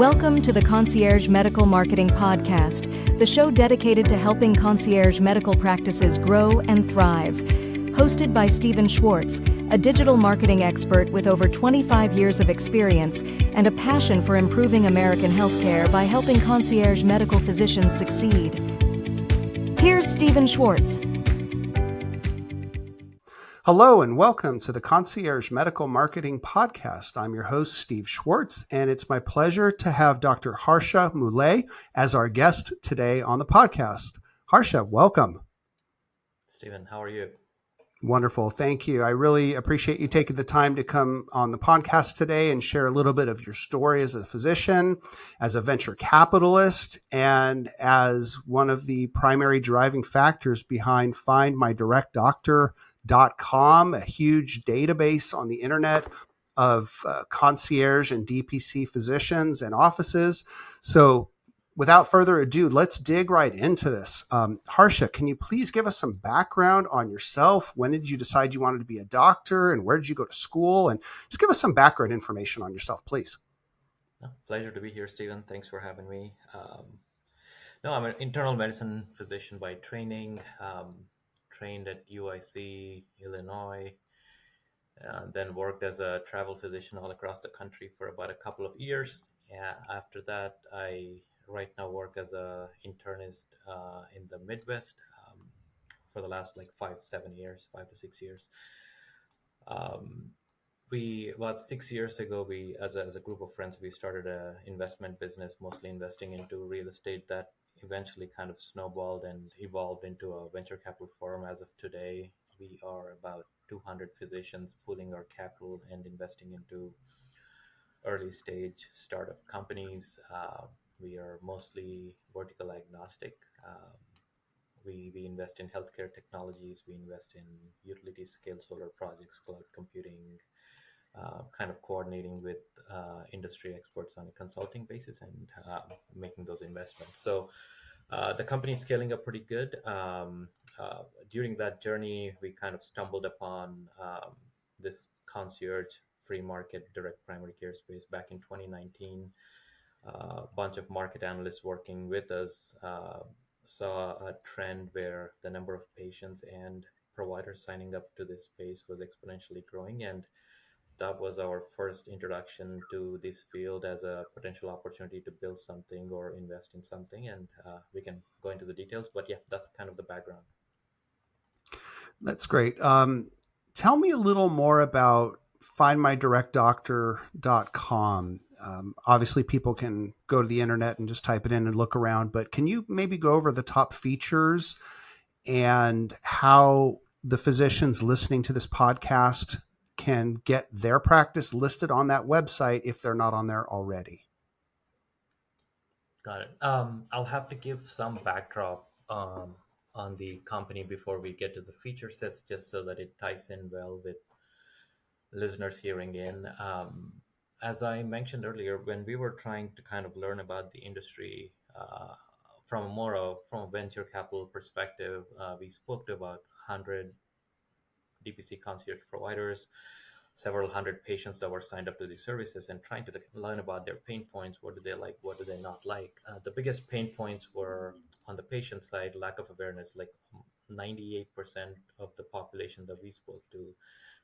Welcome to the Concierge Medical Marketing Podcast, the show dedicated to helping concierge medical practices grow and thrive. Hosted by Schwartz, a digital marketing expert with over 25 years of experience and a passion for improving American healthcare by helping concierge medical physicians succeed. Here's Schwartz. Hello and welcome to the Concierge Medical Marketing Podcast. I'm your host, Steve Schwartz, and it's my pleasure to have Dr. Harsha Moole as our guest today on the podcast. Harsha, welcome. Stephen, how are you? Wonderful. Thank you. I really appreciate you taking the time to come on the podcast today and share a little bit of your story as a physician, as a venture capitalist, and as one of the primary driving factors behind FindMyDirectDoctor.com, a huge database on the internet of concierge and DPC physicians and offices. So without further ado, let's dig right into this. Harsha, can you please give us some background on yourself? When did you decide you wanted to be a doctor, and where did you go to school? And just give us some background information on yourself, please. Pleasure to be here, Stephen. Thanks for having me. I'm an internal medicine physician by training. Trained at UIC, Illinois, then worked as a travel physician all across the country for about a couple of years. After that, I right now work as a internist in the Midwest for the last 5 to 6 years. About 6 years ago, we as a group of friends, we started an investment business, mostly investing into real estate that eventually kind of snowballed and evolved into a venture capital firm. As of today, we are about 200 physicians pooling our capital and investing into early stage startup companies. We are mostly vertical agnostic. We invest in healthcare technologies. We invest in utility scale solar projects, cloud computing, kind of coordinating with industry experts on a consulting basis and making those investments. So the company is scaling up pretty good. During that journey, we kind of stumbled upon this concierge free market direct primary care space back in 2019. A bunch of market analysts working with us saw a trend where the number of patients and providers signing up to this space was exponentially growing, and that was our first introduction to this field as a potential opportunity to build something or invest in something. And we can go into the details, but yeah, that's kind of the background. That's great. Tell me a little more about FindMyDirectDoctor.com. Obviously, people can go to the internet and just type it in and look around, but can you maybe go over the top features and how the physicians listening to this podcast can get their practice listed on that website if they're not on there already? Got it. I'll have to give some backdrop on the company before we get to the feature sets, just so that it ties in well with listeners hearing in. As I mentioned earlier, when we were trying to kind of learn about the industry from a venture capital perspective, we spoke to about 100 DPC concierge providers, several hundred patients that were signed up to these services, and trying to learn about their pain points. What do they like? What do they not like? The biggest pain points were on the patient side, lack of awareness. 98% of the population that we spoke to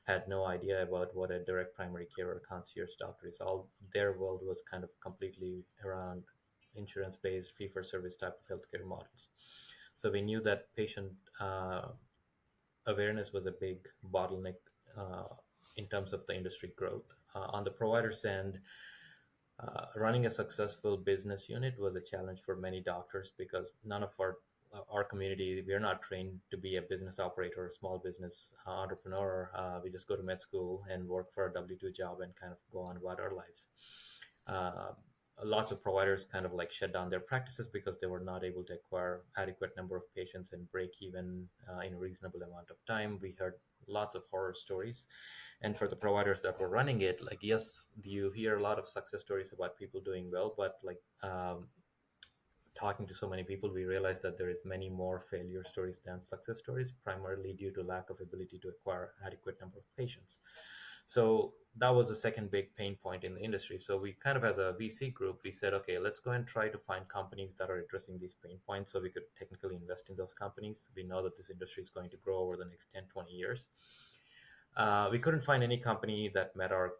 had no idea about what a direct primary care or concierge doctor is. All their world was kind of completely around insurance-based fee-for-service type of healthcare models. So we knew that patient awareness was a big bottleneck in terms of the industry growth. On the provider's end, running a successful business unit was a challenge for many doctors because none of our community, we are not trained to be a business operator or small business entrepreneur. We just go to med school and work for a W-2 job and kind of go on about our lives. Lots of providers kind of shut down their practices because they were not able to acquire adequate number of patients and break even in a reasonable amount of time. We heard lots of horror stories. And for the providers that were running it, yes, you hear a lot of success stories about people doing well, but talking to so many people, we realized that there is many more failure stories than success stories, primarily due to lack of ability to acquire adequate number of patients. So that was the second big pain point in the industry. So we kind of, as a VC group, we said, okay, let's go and try to find companies that are addressing these pain points so we could technically invest in those companies. We know that this industry is going to grow over the next 10, 20 years. We couldn't find any company that met our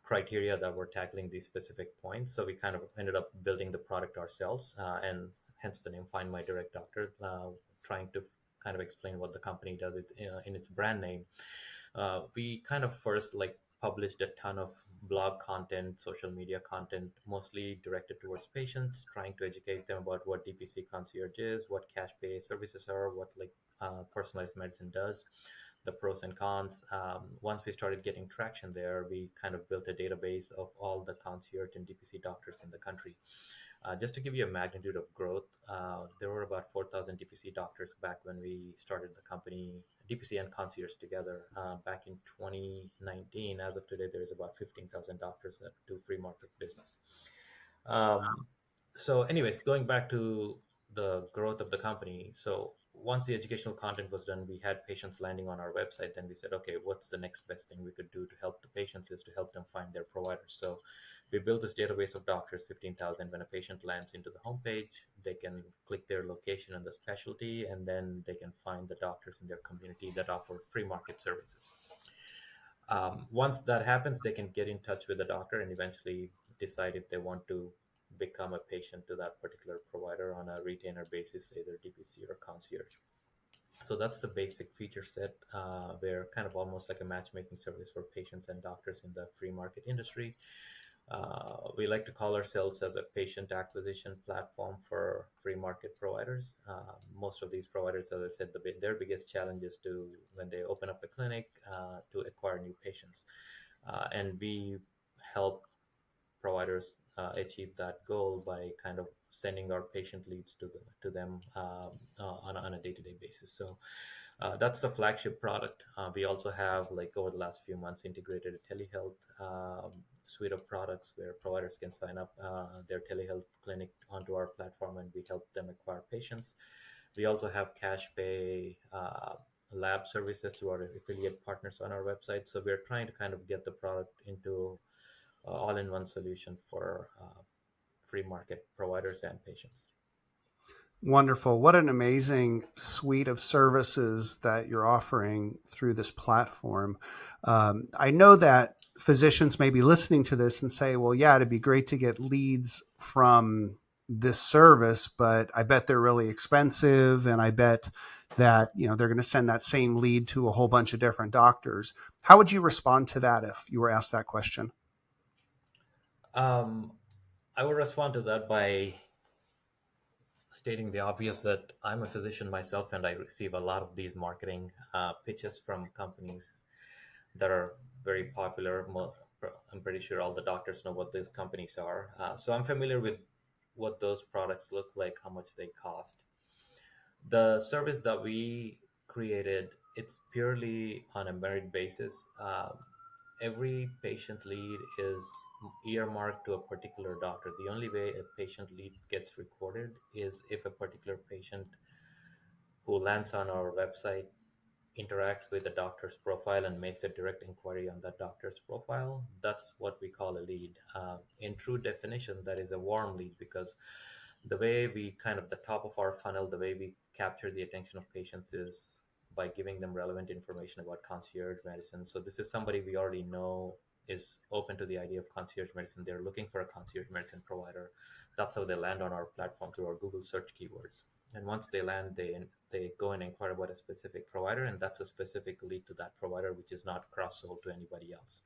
criteria that were tackling these specific points. So we kind of ended up building the product ourselves, and hence the name Find My Direct Doctor, trying to kind of explain what the company does in its brand name. We kind of first like published a ton of blog content, social media content, mostly directed towards patients, trying to educate them about what DPC concierge is, what cash pay services are, what like personalized medicine does, the pros and cons. Once we started getting traction there, we kind of built a database of all the concierge and DPC doctors in the country. Just to give you a magnitude of growth, there were about 4,000 DPC doctors back when we started the company, DPC and concierge together. Back in 2019, as of today, there is about 15,000 doctors that do free market business. Um, so, anyways, going back to the growth of the company. So, once the educational content was done, we had patients landing on our website. Then we said, okay, what's the next best thing we could do to help the patients is to help them find their providers. So, we built this database of doctors, 15,000. When a patient lands into the homepage, they can click their location and the specialty, and then they can find the doctors in their community that offer free market services. Once that happens, they can get in touch with the doctor and eventually decide if they want to become a patient to that particular provider on a retainer basis, either DPC or concierge. So that's the basic feature set. We're kind of almost like a matchmaking service for patients and doctors in the free market industry. We like to call ourselves as a patient acquisition platform for free market providers. Most of these providers, as I said, their biggest challenge is to when they open up a clinic to acquire new patients, and we help providers achieve that goal by kind of sending our patient leads to them on a day-to-day basis. So that's the flagship product. We also have, like over the last few months, integrated a telehealth suite of products where providers can sign up their telehealth clinic onto our platform, and we help them acquire patients. We also have cash pay lab services to our affiliate partners on our website. So we're trying to kind of get the product into all-in-one solution for free market providers and patients. Wonderful. What an amazing suite of services that you're offering through this platform. I know that physicians may be listening to this and say, well, yeah, it'd be great to get leads from this service, but I bet they're really expensive. And I bet that, they're going to send that same lead to a whole bunch of different doctors. How would you respond to that if you were asked that question? I would respond to that by stating the obvious that I'm a physician myself, and I receive a lot of these marketing pitches from companies that are very popular. I'm pretty sure all the doctors know what these companies are. So I'm familiar with what those products look like, how much they cost. The service that we created, it's purely on a merit basis. Every patient lead is earmarked to a particular doctor. The only way a patient lead gets recorded is if a particular patient who lands on our website interacts with the doctor's profile and makes a direct inquiry on that doctor's profile. That's what we call a lead. In true definition, that is a warm lead, because the way we kind of the top of our funnel, the way we capture the attention of patients is by giving them relevant information about concierge medicine. So this is somebody we already know is open to the idea of concierge medicine. They're looking for a concierge medicine provider. That's how they land on our platform through our Google search keywords. And once they land, they go and inquire about a specific provider, and that's a specific lead to that provider, which is not cross-sold to anybody else.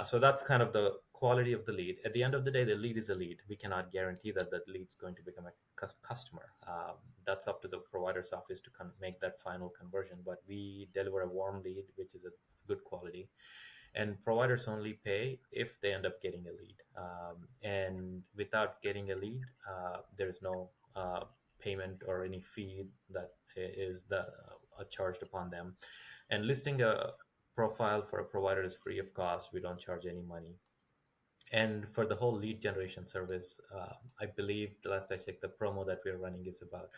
So that's kind of the quality of the lead. At the end of the day, the lead is a lead. We cannot guarantee that that lead's going to become a customer. That's up to the provider's office to make that final conversion. But we deliver a warm lead, which is a good quality. And providers only pay if they end up getting a lead. And without getting a lead, there's no payment or any fee that is charged upon them. And listing a profile for a provider is free of cost. We don't charge any money. And for the whole lead generation service, I believe the last I checked, the promo that we're running is about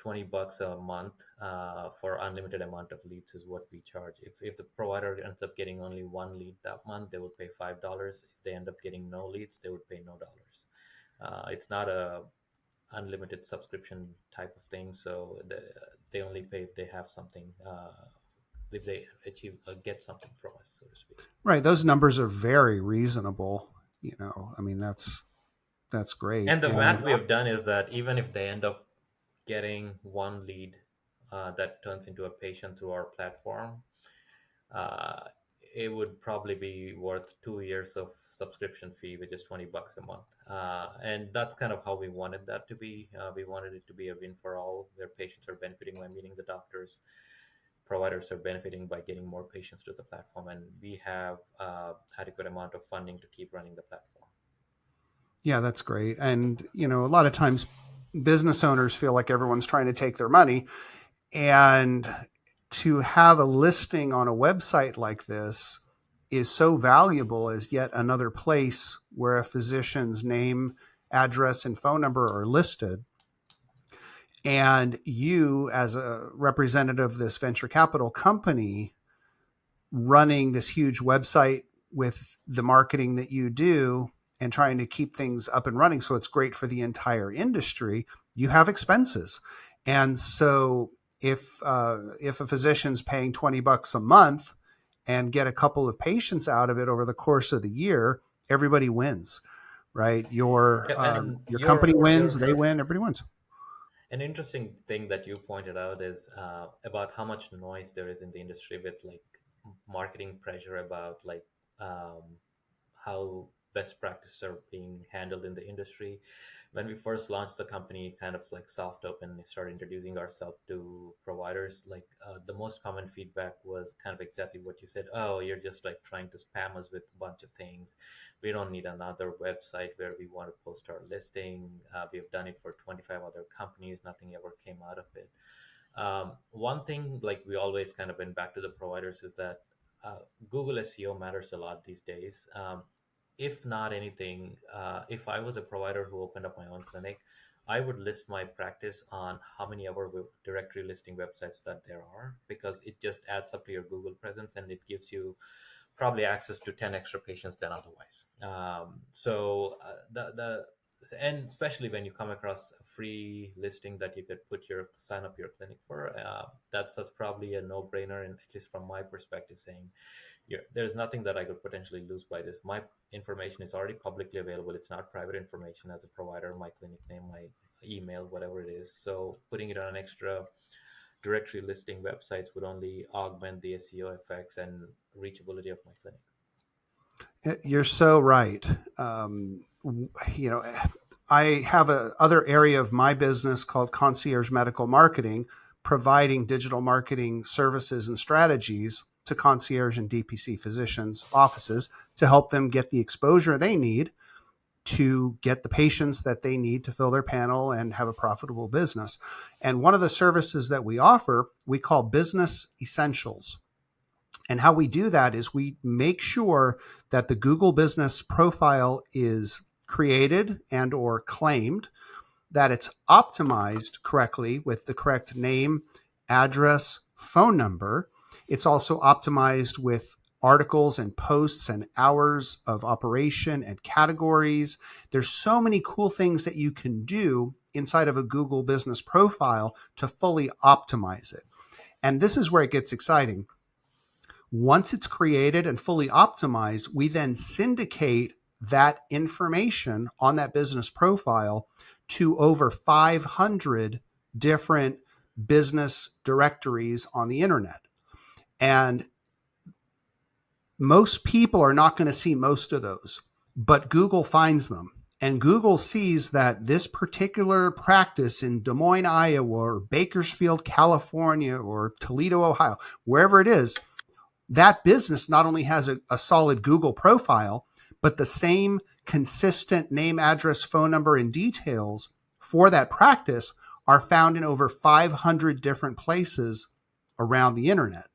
$20 a month for unlimited amount of leads is what we charge. If the provider ends up getting only one lead that month, they would pay $5. If they end up getting no leads, they would pay no dollars. It's not a unlimited subscription type of thing, so they only pay if they have something, if they achieve get something from us, so to speak. Right. Those numbers are very reasonable. I mean, that's great. And the math we have done is that even if they end up getting one lead that turns into a patient through our platform, it would probably be worth 2 years of subscription fee, which is $20 a month. And that's kind of how we wanted that to be. We wanted it to be a win for all, where patients are benefiting by meeting the doctors, providers are benefiting by getting more patients to the platform, and we have adequate amount of funding to keep running the platform. Yeah, that's great. And, a lot of times business owners feel like everyone's trying to take their money, and to have a listing on a website like this is so valuable as yet another place where a physician's name, address, and phone number are listed. And you, as a representative of this venture capital company, running this huge website with the marketing that you do and trying to keep things up and running so it's great for the entire industry, you have expenses. And so if a physician's paying $20 a month and get a couple of patients out of it over the course of the year, everybody wins, right? Your company wins, they win, everybody wins. An interesting thing that you pointed out is about how much noise there is in the industry with like marketing pressure about like how best practices are being handled in the industry. When we first launched the company, kind of like soft open, and started introducing ourselves to providers, like the most common feedback was kind of exactly what you said. Oh, you're just like trying to spam us with a bunch of things. We don't need another website where we want to post our listing. We've done it for 25 other companies. Nothing ever came out of it. One thing, like we always kind of went back to the providers, is that Google SEO matters a lot these days. If not anything, if I was a provider who opened up my own clinic, I would list my practice on how many other directory listing websites that there are, because it just adds up to your Google presence and it gives you probably access to 10 extra patients than otherwise. And especially when you come across a free listing that you could sign up your clinic for, that's probably a no-brainer, and at least from my perspective, saying there's nothing that I could potentially lose by this. My information is already publicly available. It's not private information as a provider, my clinic name, my email, whatever it is. So putting it on an extra directory listing websites would only augment the SEO effects and reachability of my clinic. You're so right. I have a other area of my business called Concierge Medical Marketing, providing digital marketing services and strategies to concierge and DPC physicians' offices to help them get the exposure they need to get the patients that they need to fill their panel and have a profitable business. And one of the services that we offer, we call Business Essentials. And how we do that is we make sure that the Google business profile is created and or claimed, that it's optimized correctly with the correct name, address, phone number. It's also optimized with articles and posts and hours of operation and categories. There's so many cool things that you can do inside of a Google business profile to fully optimize it. And this is where it gets exciting. Once it's created and fully optimized, we then syndicate that information on that business profile to over 500 different business directories on the internet. And most people are not going to see most of those, but Google finds them. And Google sees that this particular practice in Des Moines, Iowa, or Bakersfield, California, or Toledo, Ohio, wherever it is, that business not only has a solid Google profile, but the same consistent name, address, phone number, and details for that practice are found in over 500 different places around the internet.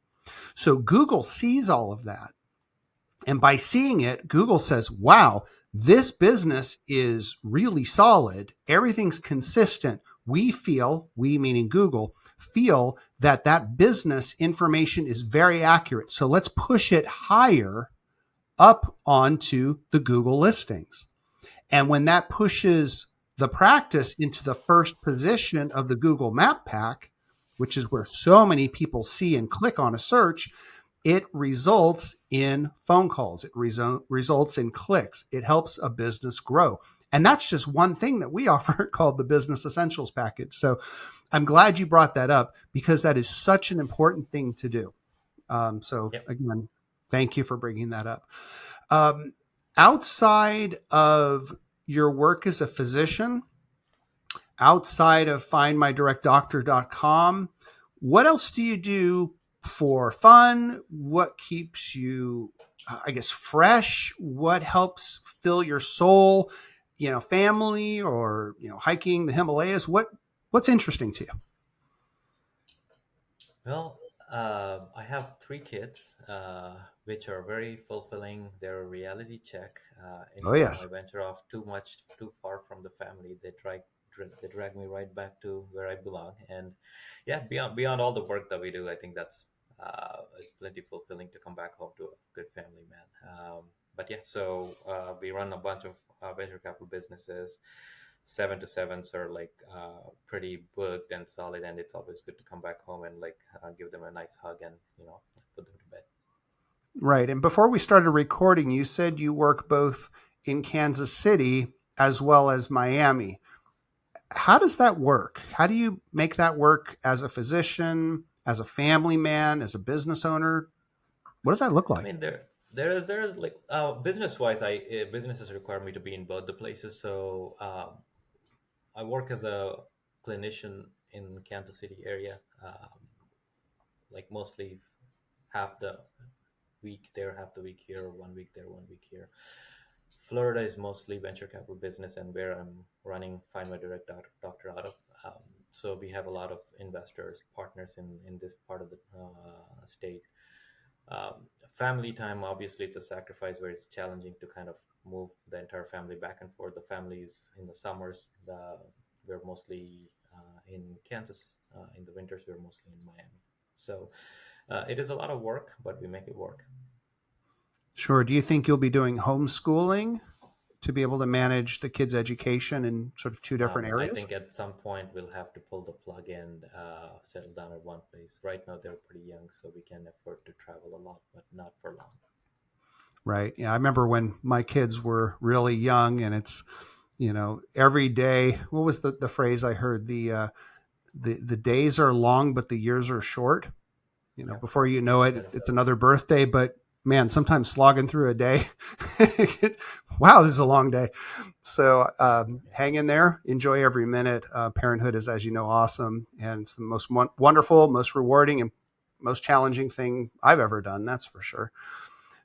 So Google sees all of that. And by seeing it, Google says, wow, this business is really solid. Everything's consistent. we meaning Google, feel that that business information is very accurate. So let's push it higher up onto the Google listings. And when that pushes the practice into the first position of the Google Map Pack, which is where so many people see and click on a search, it results in phone calls. It results in clicks. It helps a business grow. And that's just one thing that we offer called the Business Essentials Package. So I'm glad you brought that up because that is such an important thing to do. Yep. Again, thank you for bringing that up. Um, Outside of your work as a physician, outside of FindMyDirectDoctor.com, what else do you do for fun? What keeps you, I guess, fresh? What helps fill your soul? Family or hiking the Himalayas. What's interesting to you? Well, I have three kids, which are very fulfilling. They're a reality check. Oh Anytime I yes, venture off too far from the family, they drag me right back to where I belong. And yeah, beyond all the work that we do, I think that's it's plenty fulfilling to come back home to a good family, man. But yeah, so we run a bunch of venture capital businesses. 7 to 7s are like pretty booked and solid, and it's always good to come back home and like give them a nice hug and put them to bed. right. And before we started recording, you said you work both in Kansas City as well as Miami. How does that work? How do you make that work as a physician, as a family man, as a business owner? What does that look I like? mean, there's like business wise, I businesses require me to be in both the places. So I work as a clinician in Kansas City area, like mostly half the week there, half the week here, 1 week there, 1 week here. Florida is mostly venture capital business and where I'm running Find My Direct Doctor out of. So we have a lot of investors, partners in this part of the state. Family time, obviously, it's a sacrifice where it's challenging to kind of move the entire family back and forth. The families in the summers, we're mostly in Kansas. In the winters, we're mostly in Miami. So it is a lot of work, but we make it work. Sure. Do you think you'll be doing homeschooling to be able to manage the kids' education in sort of two different I areas? think at some point we'll have to pull the plug and settle down at one place. Right now they're pretty young, so we can afford to travel a lot, but not for long. Right. Yeah. I remember when my kids were really young and it's, every day, what was the phrase I heard? The days are long, but the years are short. Yeah, Before you know it, that is it's another birthday. But man, sometimes slogging through a day, wow, this is a long day. So yeah. hang in there, enjoy every minute. Parenthood is, as you know, awesome, and it's the most wonderful, most rewarding, and most challenging thing I've ever done. That's for sure.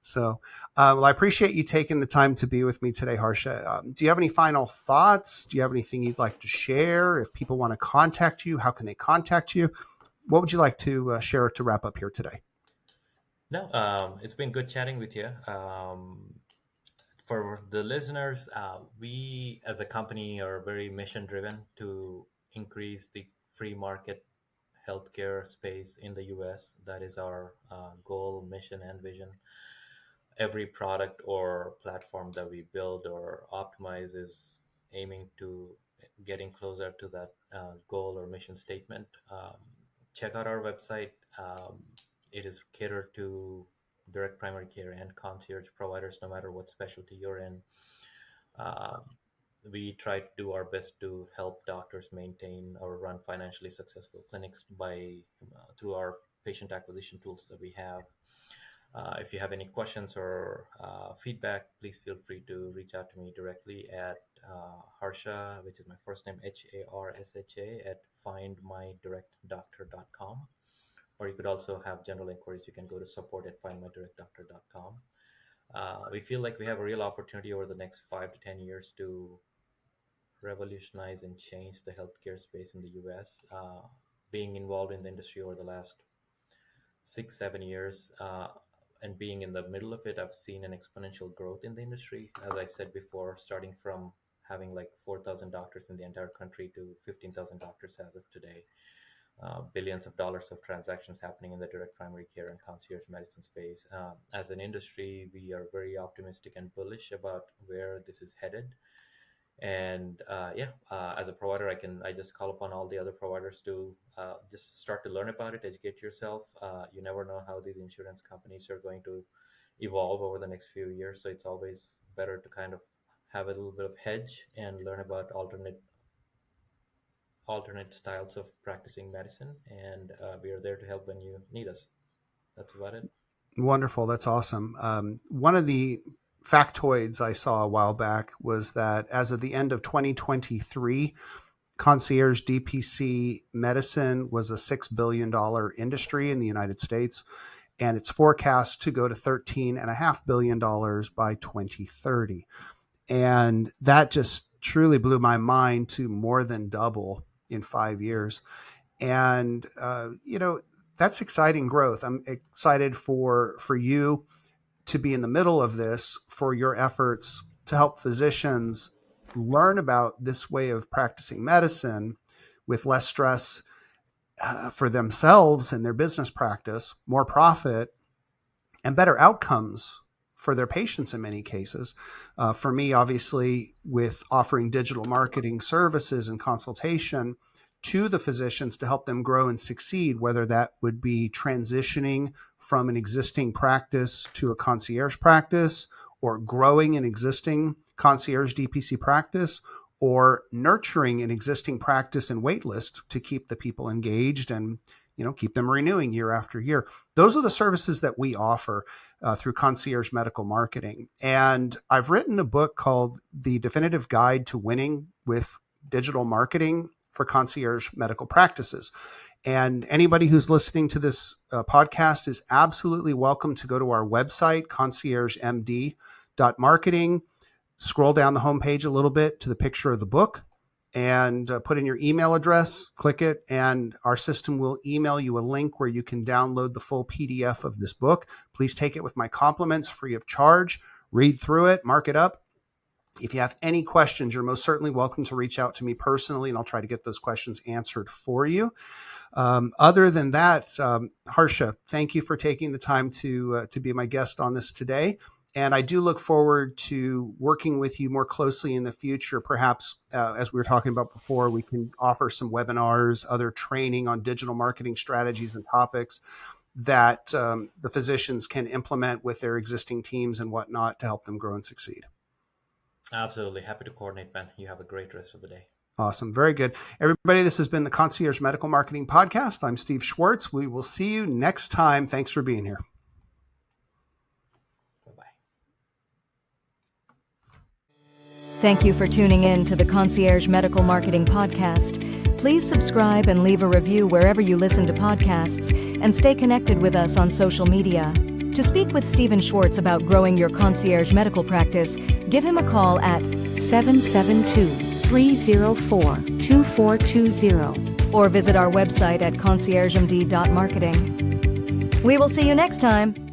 So, well, I appreciate you taking the time to be with me today, Harsha. Do you have any final thoughts? Do you have anything you'd like to share? If people want to contact you, how can they contact you? What would you like to share to wrap up here today? No, it's been good chatting with you. For the listeners, we as a company are very mission driven to increase the free market healthcare space in the US. That is our goal, mission, and vision. Every product or platform that we build or optimize is aiming to getting closer to that goal or mission statement. Check out our website. It is catered to direct primary care and concierge providers, no matter what specialty you're in. Um, we try to do our best to help doctors maintain or run financially successful clinics by through our patient acquisition tools that we have. If you have any questions or feedback, please feel free to reach out to me directly at Harsha, which is my first name, Harsha, at findmydirectdoctor.com. Or you could also have general inquiries. You can go to support at findmydirectdoctor.com. We feel like we have a real opportunity over the next 5 to 10 years to revolutionize and change the healthcare space in the US. Being involved in the industry over the last 6, 7 years, and being in the middle of it, I've seen an exponential growth in the industry. As I said before, starting from having like 4,000 doctors in the entire country to 15,000 doctors as of today. Billions of dollars of transactions happening in the direct primary care and concierge medicine space. As an industry, we are very optimistic and bullish about where this is headed. And as a provider, I just call upon all the other providers to just start to learn about it, educate yourself. You never know how these insurance companies are going to evolve over the next few years. So it's always better to kind of have a little bit of hedge and learn about alternate styles of practicing medicine. And we are there to help when you need us. That's about it. Wonderful. That's awesome. One of the factoids I saw a while back was that as of the end of 2023, concierge DPC medicine was a $6 billion industry in the United States, and it's forecast to go to $13.5 billion by 2030. And that just truly blew my mind to more than double in 5 years. And, that's exciting growth. I'm excited for you to be in the middle of this, for your efforts to help physicians learn about this way of practicing medicine with less stress for themselves and their business practice, more profit, and better outcomes for their patients in many cases. For me, obviously, with offering digital marketing services and consultation to the physicians to help them grow and succeed, whether that would be transitioning from an existing practice to a concierge practice, or growing an existing concierge DPC practice, or nurturing an existing practice and wait list to keep the people engaged and keep them renewing year after year. Those are the services that we offer through Concierge Medical Marketing. And I've written a book called The Definitive Guide to Winning with Digital Marketing for Concierge Medical Practices. And anybody who's listening to this podcast is absolutely welcome to go to our website, conciergemd.marketing, scroll down the homepage a little bit to the picture of the book, and put in your email address, click it, and our system will email you a link where you can download the full PDF of this book. Please take it with my compliments, free of charge. Read through it, mark it up. If you have any questions, you're most certainly welcome to reach out to me personally, and I'll try to get those questions answered for you. Other than that, Harsha, thank you for taking the time to be my guest on this today. And I do look forward to working with you more closely in the future. Perhaps, as we were talking about before, we can offer some webinars, other training on digital marketing strategies and topics that the physicians can implement with their existing teams and whatnot to help them grow and succeed. Absolutely. Happy to coordinate, man. You have a great rest of the day. Awesome. Very good. Everybody, this has been the Concierge Medical Marketing Podcast. I'm Steve Schwartz. We will see you next time. Thanks for being here. Bye-bye. Thank you for tuning in to the Concierge Medical Marketing Podcast. Please subscribe and leave a review wherever you listen to podcasts, and stay connected with us on social media. To speak with Stephen Schwartz about growing your concierge medical practice, give him a call at 772-304-2420 or visit our website at conciergemd.marketing. We will see you next time.